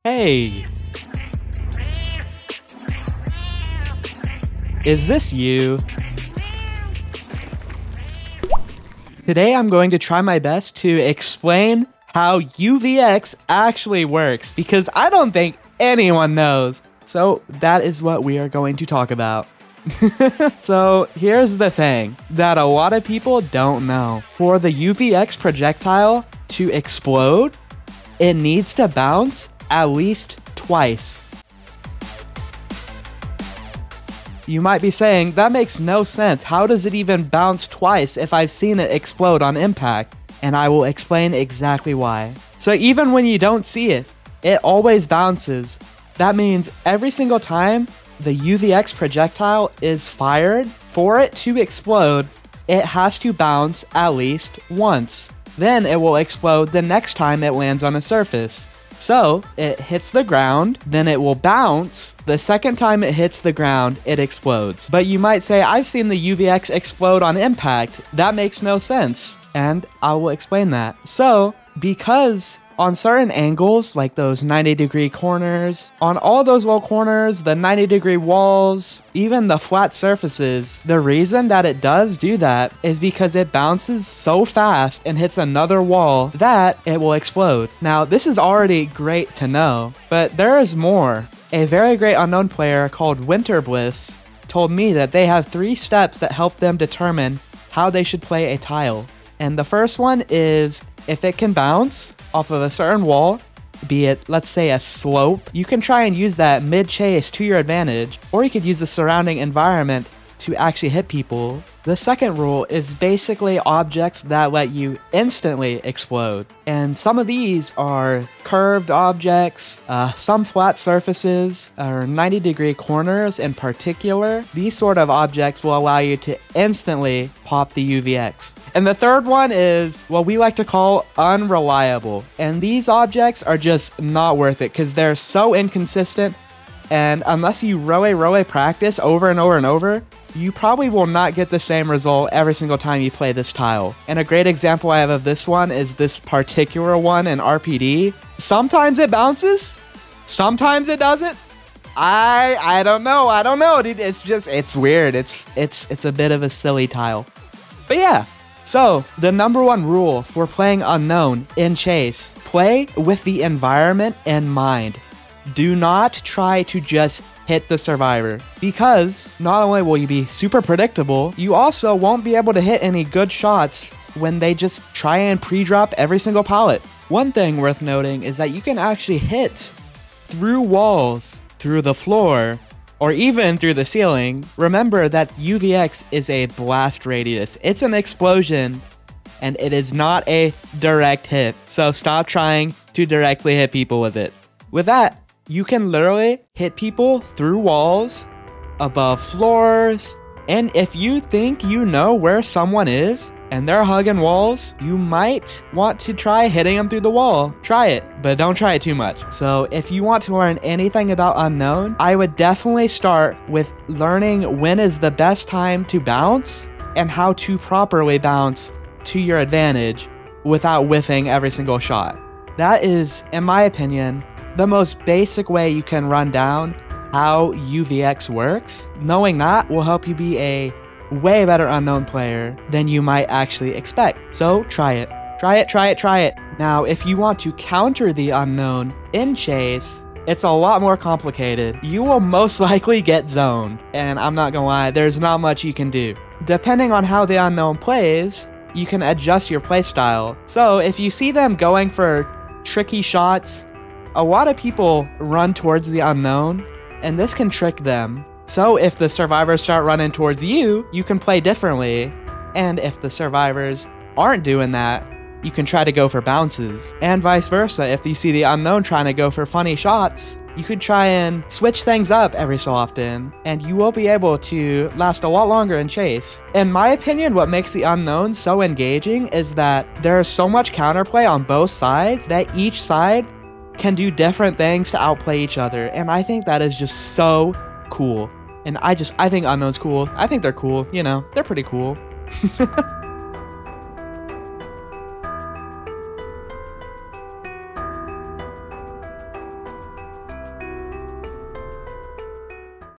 Hey, is this you? Today I'm going to try my best to explain how UVX actually works because I don't think anyone knows. So that is what we are going to talk about. So here's the thing that a lot of people don't know. For the UVX projectile to explode, it needs to bounce at least twice. You might be saying, that makes no sense. How does it even bounce twice if I've seen it explode on impact? And I will explain exactly why. So even when you don't see it, it always bounces. That means every single time the UVX projectile is fired, for it to explode, it has to bounce at least once. Then it will explode the next time it lands on a surface. So it hits the ground, then it will bounce. The second time it hits the ground, it explodes. But you might say, I've seen the UVX explode on impact. That makes no sense. And I will explain that. So because on certain angles, like those 90-degree corners, on all those low corners, the 90-degree walls, even the flat surfaces, the reason that it does do that is because it bounces so fast and hits another wall that it will explode. Now, this is already great to know, but there is more. A very great unknown player called Winter Bliss told me that they have 3 steps that help them determine how they should play a tile. And the first one is if it can bounce off of a certain wall, be it, let's say, a slope, you can try and use that mid-chase to your advantage, or you could use the surrounding environment to actually hit people. The second rule is basically objects that let you instantly explode. And some of these are curved objects, some flat surfaces, or 90-degree corners in particular. These sort of objects will allow you to instantly pop the UVX. And the third one is what we like to call unreliable. And these objects are just not worth it because they're so inconsistent. And unless you really practice over and over and over, you probably will not get the same result every single time you play this tile. And a great example I have of this one is this particular one in RPD. Sometimes it bounces, sometimes it doesn't. I don't know, dude. It's weird. It's a bit of a silly tile. But yeah. So, the number 1 rule for playing unknown in Chase, play with the environment in mind. Do not try to just hit the survivor, because not only will you be super predictable, you also won't be able to hit any good shots when they just try and pre-drop every single pallet. One thing worth noting is that you can actually hit through walls, through the floor, or even through the ceiling. Remember that UVX is a blast radius. It's an explosion, and it is not a direct hit. So stop trying to directly hit people with it. With that, you can literally hit people through walls, above floors, and if you think you know where someone is and they're hugging walls, you might want to try hitting them through the wall. Try it, but don't try it too much. So if you want to learn anything about unknown, I would definitely start with learning when is the best time to bounce and how to properly bounce to your advantage without whiffing every single shot. That is, in my opinion, the most basic way you can run down how UVX works. Knowing that will help you be a way better unknown player than you might actually expect. So try it. Try it. Now, if you want to counter the unknown in Chase, it's a lot more complicated. You will most likely get zoned. And I'm not gonna lie, there's not much you can do. Depending on how the unknown plays, you can adjust your playstyle. So if you see them going for tricky shots, a lot of people run towards the unknown, and this can trick them. So if the survivors start running towards you, you can play differently. And if the survivors aren't doing that, you can try to go for bounces. And vice versa, if you see the unknown trying to go for funny shots, you could try and switch things up every so often, and you will be able to last a lot longer in Chase. In my opinion, what makes the unknown so engaging is that there is so much counterplay on both sides that each side can do different things to outplay each other, and I think that is just so cool. And I think unknown's cool. I think they're cool, you know, they're pretty cool.